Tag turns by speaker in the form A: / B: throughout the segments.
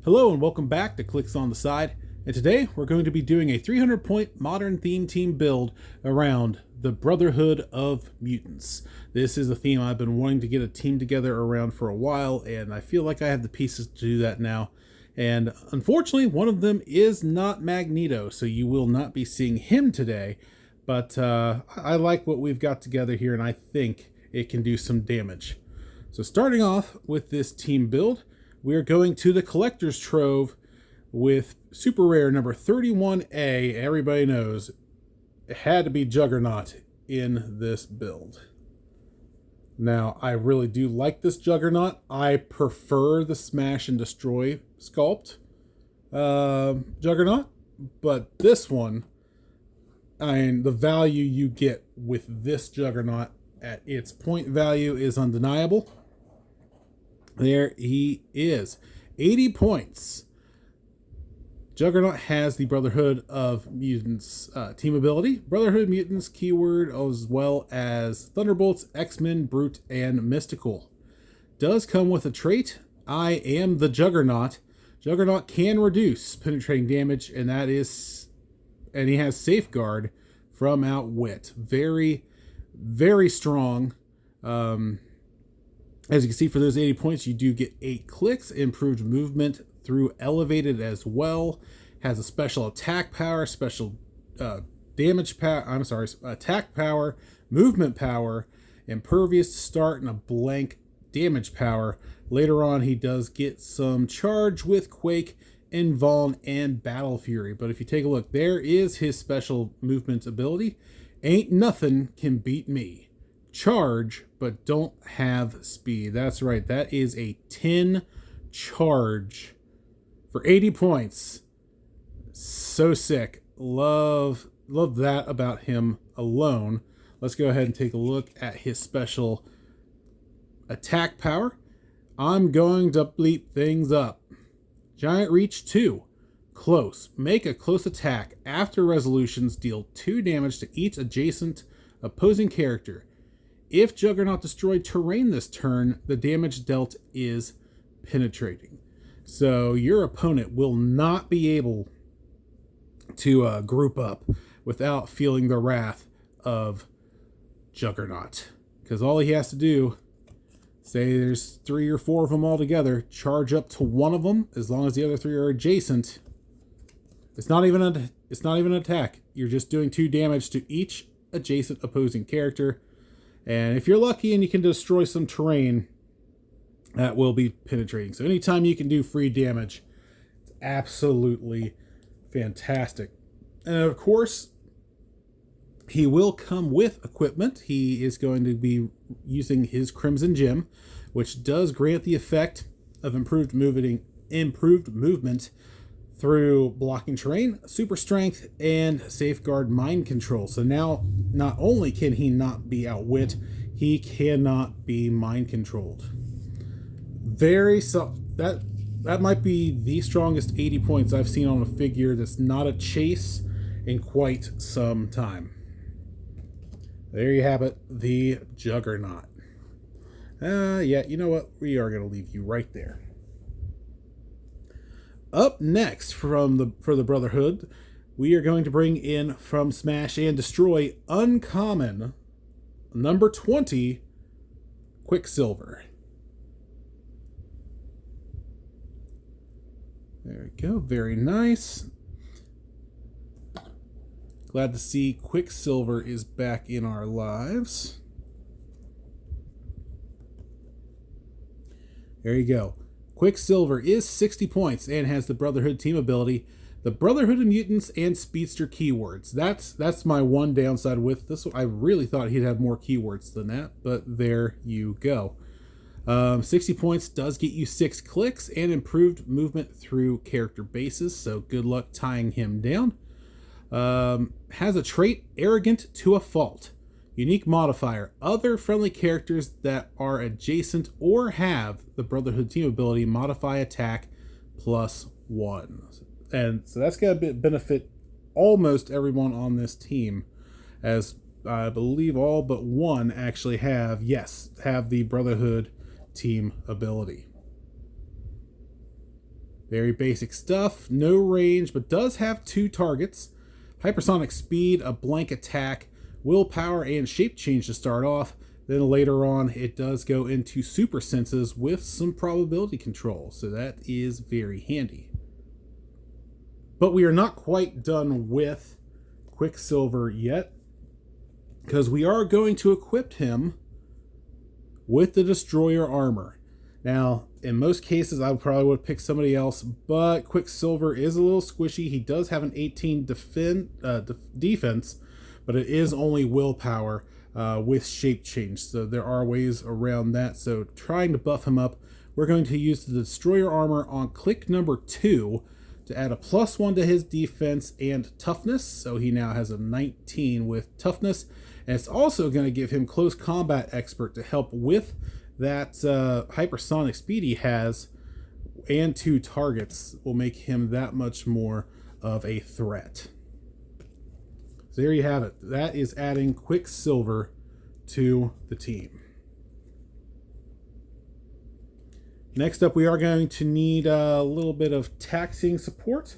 A: Hello and welcome back to Clicks on the Side, and today we're going to be doing a 300-point modern theme team build around the Brotherhood of Mutants. This is a theme I've been wanting to get a team together around for a while, and I feel like I have the pieces to do that now. And unfortunately, one of them is not Magneto, so you will not be seeing him today, but I like what we've got together here, and I think it can do some damage. So starting off with this team build, we are going to the Collector's Trove with super rare number 31A. Everybody knows it had to be Juggernaut in this build. Now, I really do like this Juggernaut. I prefer the Smash and Destroy sculpt Juggernaut, but this one, the value you get with this Juggernaut at its point value is undeniable. There he is. 80 points. Juggernaut has the Brotherhood of Mutants team ability, Brotherhood Mutants keyword, as well as Thunderbolts, X-Men, Brute, and Mystical. Does come with a trait, I am the Juggernaut. Juggernaut can reduce penetrating damage, and he has Safeguard from Outwit. Very, very strong. As you can see, for those 80 points, you do get 8 clicks, improved movement through elevated as well. Has a special attack power, special damage power, attack power, movement power, impervious to start, and a blank damage power. Later on, he does get some charge with Quake, Invuln, and Battle Fury. But if you take a look, there is his special movement ability. Ain't nothing can beat me. Charge, but don't have speed. That's right. That is a 10 charge for 80 points. So sick. Love that about him alone. Let's go ahead and take a look at his special attack power. I'm going to bleep things up. Giant Reach 2. Close. Make a close attack. After resolutions, deal 2 damage to each adjacent opposing character. If Juggernaut destroyed terrain this turn, the damage dealt is penetrating. So your opponent will not be able to group up without feeling the wrath of Juggernaut. Because all he has to do, say there's 3 or 4 of them all together, charge up to one of them, as long as the other 3 are adjacent. It's not even an attack. You're just doing 2 damage to each adjacent opposing character. And if you're lucky and you can destroy some terrain, that will be penetrating. So anytime you can do free damage, it's absolutely fantastic. And of course, he will come with equipment. He is going to be using his Crimson Gem, which does grant the effect of improved movement through blocking terrain, super strength, and safeguard mind control. So now, not only can he not be outwit, he cannot be mind controlled. That might be the strongest 80 points I've seen on a figure that's not a chase in quite some time. There you have it, the Juggernaut. Yeah, you know what? We are going to leave you right there. Up next for the Brotherhood, we are going to bring in from Smash and Destroy uncommon number 20 Quicksilver. There we go, very nice. Glad to see Quicksilver is back in our lives. There you go. Quicksilver is 60 points and has the Brotherhood team ability, the Brotherhood of Mutants, and Speedster keywords. That's my one downside with this one. I really thought he'd have more keywords than that, but there you go. 60 points does get you 6 clicks and improved movement through character bases, so good luck tying him down. Has a trait, Arrogant to a Fault. Unique modifier. Other friendly characters that are adjacent or have the Brotherhood team ability modify attack +1. And so that's going to benefit almost everyone on this team, as I believe all but one actually have the Brotherhood team ability. Very basic stuff, no range, but does have 2 targets. Hypersonic speed, a blank attack, willpower, and shape change to start off. Then later on, it does go into super senses with some probability control, so that is very handy. But we are not quite done with Quicksilver yet, because we are going to equip him with the Destroyer armor. Now, in most cases, I probably would pick somebody else, but Quicksilver is a little squishy. He does have an 18 defense, but it is only willpower with shape change, so there are ways around that. So trying to buff him up, we're going to use the Destroyer armor on click number 2 to add a +1 to his defense and toughness, so he now has a 19 with toughness, and it's also going to give him close combat expert to help with that hypersonic speed he has, and 2 targets will make him that much more of a threat. So there you have it. That is adding Quicksilver to the team. Next up, we are going to need a little bit of taxiing support.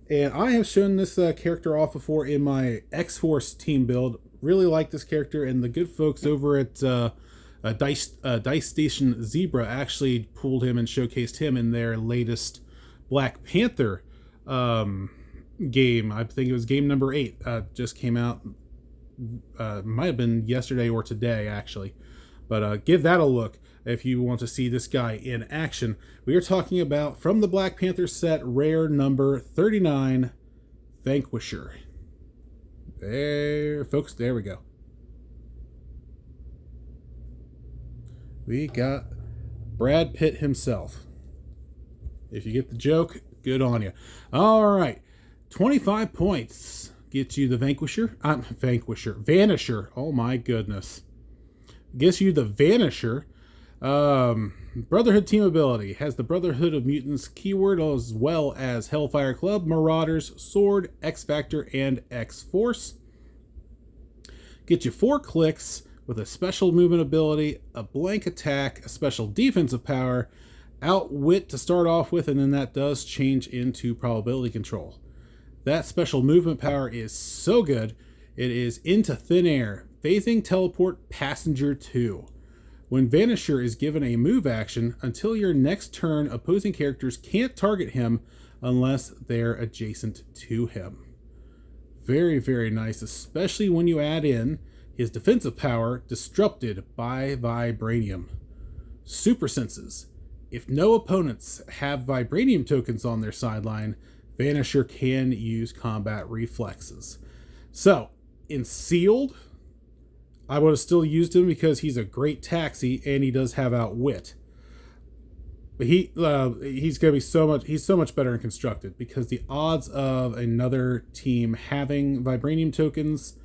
A: And I have shown this character off before in my X-Force team build. Really like this character, and the good folks over at Dice Station Zebra actually pulled him and showcased him in their latest Black Panther game. I think it was game number 8. Just came out. Might have been yesterday or today, actually. But give that a look if you want to see this guy in action. We are talking about, from the Black Panther set, rare number 39, Vanquisher. There, folks, there we go. We got Brad Pitt himself. If you get the joke, good on you. All right, 25 points gets you the Vanquisher. Vanisher. Oh my goodness. Gets you the Vanisher. Brotherhood team ability has the Brotherhood of Mutants keyword, as well as Hellfire Club, Marauders, Sword, X Factor, and X Force. Get you 4 clicks with a special movement ability, a blank attack, a special defensive power, outwit to start off with, and then that does change into probability control. That special movement power is so good. It is into thin air, phasing teleport passenger 2. When Vanisher is given a move action, until your next turn, opposing characters can't target him unless they're adjacent to him. Very, very nice, especially when you add in his defensive power, disrupted by Vibranium. Super senses. If no opponents have Vibranium tokens on their sideline, Vanisher can use combat reflexes. So, in Sealed, I would have still used him because he's a great taxi and he does have outwit. But he's going to be so much better in Constructed, because the odds of another team having Vibranium tokens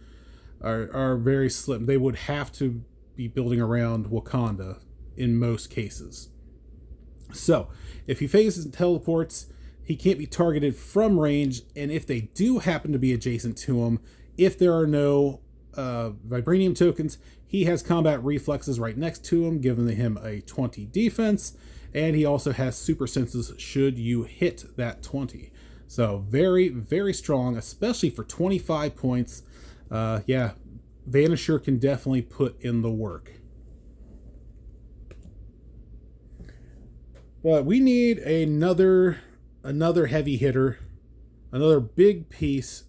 A: are very slim. They would have to be building around Wakanda in most cases. So, if he phases and teleports, he can't be targeted from range, and if they do happen to be adjacent to him, if there are no Vibranium tokens, he has combat reflexes right next to him, giving him a 20 defense, and he also has super senses should you hit that 20. So very, very strong, especially for 25 points. Yeah, Vanisher can definitely put in the work. But we need another heavy hitter, another big piece.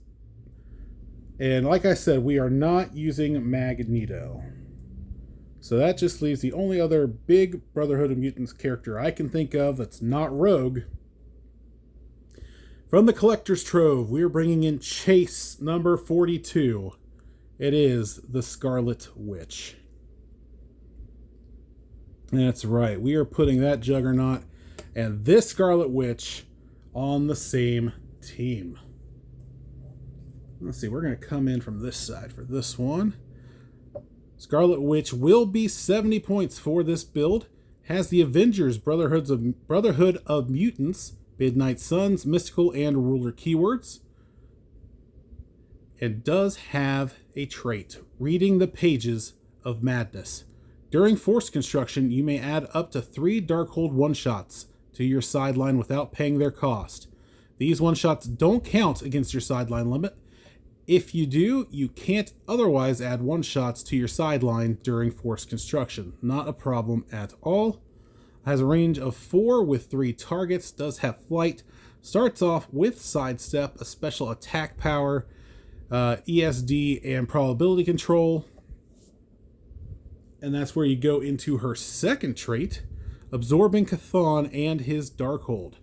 A: And like I said, we are not using Magneto. So that just leaves the only other big Brotherhood of Mutants character I can think of that's not Rogue. From the Collector's Trove, we are bringing in Chase number 42. It is the Scarlet Witch. That's right, we are putting that Juggernaut and this Scarlet Witch on the same team. Let's see, we're going to come in from this side for this one. Scarlet Witch will be 70 points for this build. Has the Avengers, Brotherhood of Mutants, Midnight Suns, Mystical, and Ruler keywords. It does have a trait, Reading the Pages of Madness. During Force Construction, you may add up to 3 Darkhold one-shots to your sideline without paying their cost. These one-shots don't count against your sideline limit. If you do, you can't otherwise add one-shots to your sideline during forced construction. Not a problem at all. Has a range of 4 with 3 targets, does have flight, starts off with sidestep, a special attack power, ESD, and probability control. And that's where you go into her second trait, absorbing Chthon and his Darkhold.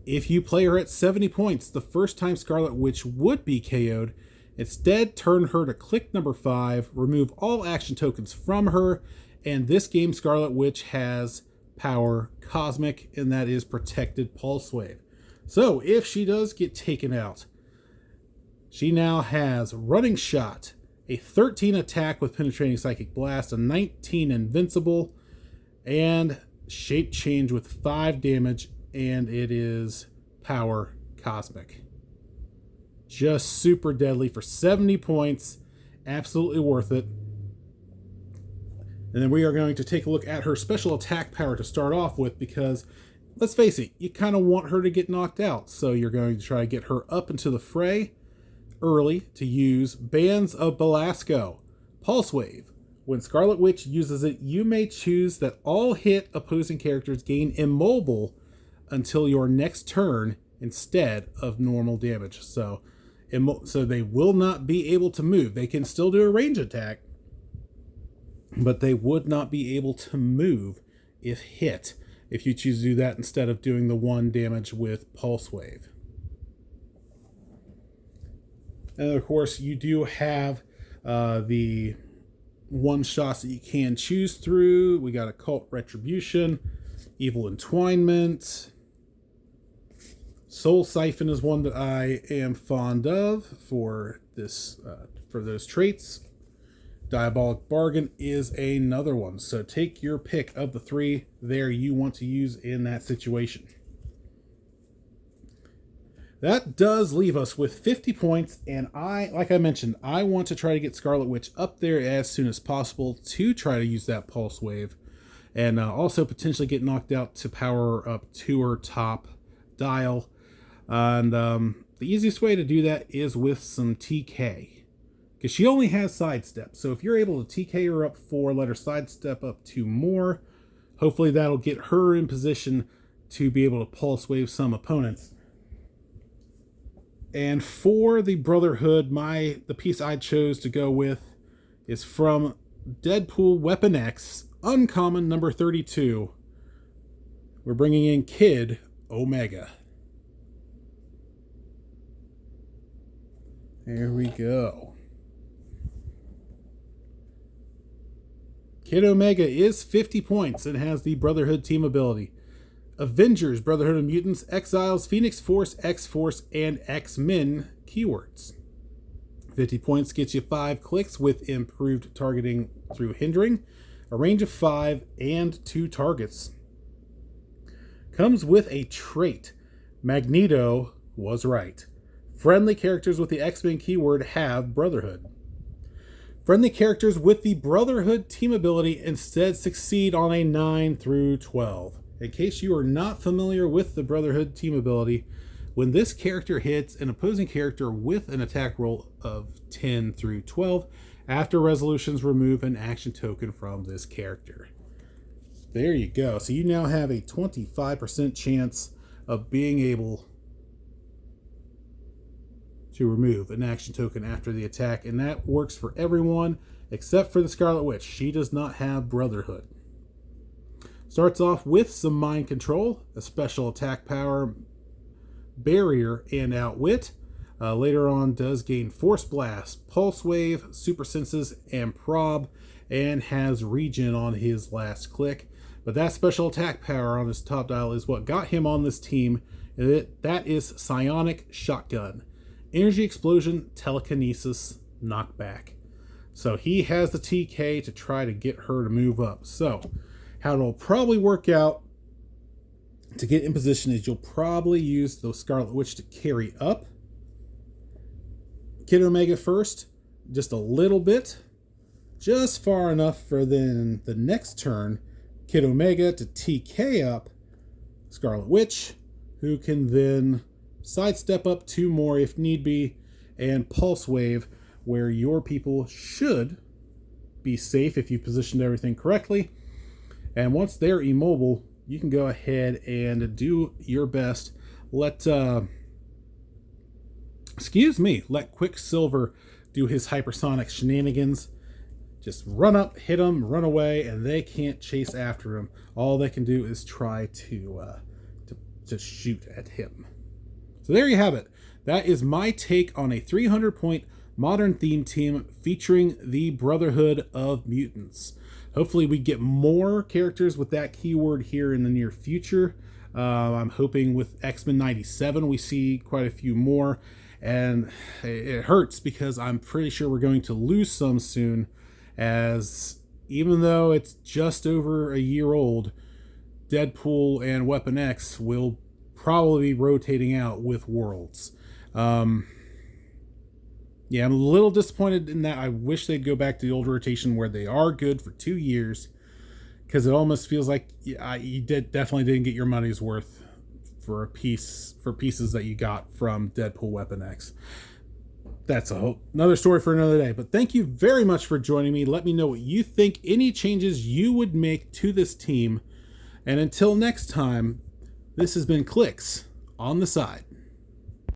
A: If you play her at 70 points, the first time Scarlet Witch would be KO'd, instead turn her to click number 5, remove all action tokens from her, and this game Scarlet Witch has power Cosmic, and that is Protected Pulse Wave. So if she does get taken out, she now has Running Shot, a 13 attack with Penetrating Psychic Blast, a 19 Invincible, and Shape Change with 5 damage, and it is power Cosmic. Just super deadly for 70 points. Absolutely worth it. And then we are going to take a look at her special attack power to start off with, because let's face it, you kind of want her to get knocked out. So you're going to try to get her up into the fray early to use Bands of Belasco. Pulse Wave. When Scarlet Witch uses it, you may choose that all hit opposing characters gain immobile until your next turn instead of normal damage. So they will not be able to move. They can still do a range attack, but they would not be able to move if hit, if you choose to do that instead of doing the 1 damage with Pulse Wave. And of course, you do have the one-shots that you can choose through. We got Occult Retribution, Evil Entwinement. Soul Siphon is one that I am fond of for this for those traits. Diabolic Bargain is another one. So take your pick of the 3 there you want to use in that situation. That does leave us with 50 points, and like I mentioned, I want to try to get Scarlet Witch up there as soon as possible to try to use that Pulse Wave, and also potentially get knocked out to power her up to her top dial. And the easiest way to do that is with some TK, because she only has sidestep. So if you're able to TK her up 4, let her sidestep up 2 more, hopefully that'll get her in position to be able to Pulse Wave some opponents. And for the Brotherhood, the piece I chose to go with is from Deadpool Weapon X, uncommon number 32. We're bringing in Kid Omega. There we go. Kid Omega is 50 points and has the Brotherhood team ability. Avengers, Brotherhood of Mutants, Exiles, Phoenix Force, X-Force, and X-Men keywords. 50 points gets you 5 clicks with improved targeting through hindering, a range of 5, and 2 targets. Comes with a trait. Magneto was right. Friendly characters with the X-Men keyword have Brotherhood. Friendly characters with the Brotherhood team ability instead succeed on a 9 through 12. In case you are not familiar with the Brotherhood team ability, when this character hits an opposing character with an attack roll of 10 through 12, after resolutions, remove an action token from this character. There you go. So you now have a 25% chance of being able to remove an action token after the attack, and that works for everyone except for the Scarlet Witch. She does not have Brotherhood. Starts off with some mind control, a special attack power, barrier, and outwit. Later on does gain Force Blast, Pulse Wave, Super Senses, and Prob, and has Regen on his last click. But that special attack power on his top dial is what got him on this team, and that is Psionic Shotgun. Energy Explosion, Telekinesis, Knockback. So he has the TK to try to get her to move up. So how it'll probably work out to get in position is you'll probably use the Scarlet Witch to carry up Kid Omega first, just a little bit, just far enough for then the next turn Kid Omega to TK up Scarlet Witch, who can then sidestep up 2 more if need be, and Pulse Wave, where your people should be safe if you positioned everything correctly. And once they're immobile, you can go ahead and do your best. Let Quicksilver do his hypersonic shenanigans. Just run up, hit them, run away, and they can't chase after him. All they can do is try to shoot at him. So there you have it. That is my take on a 300-point modern theme team featuring the Brotherhood of Mutants. Hopefully we get more characters with that keyword here in the near future. I'm hoping with X-Men 97 we see quite a few more. And it hurts because I'm pretty sure we're going to lose some soon, as even though it's just over a year old, Deadpool and Weapon X will probably be rotating out with Worlds. Yeah, I'm a little disappointed in that. I wish they'd go back to the old rotation where they are good for 2 years, because it almost feels like you definitely didn't get your money's worth for pieces that you got from Deadpool Weapon X. That's another story for another day. But thank you very much for joining me. Let me know what you think, any changes you would make to this team. And until next time, this has been Clicks on the Side.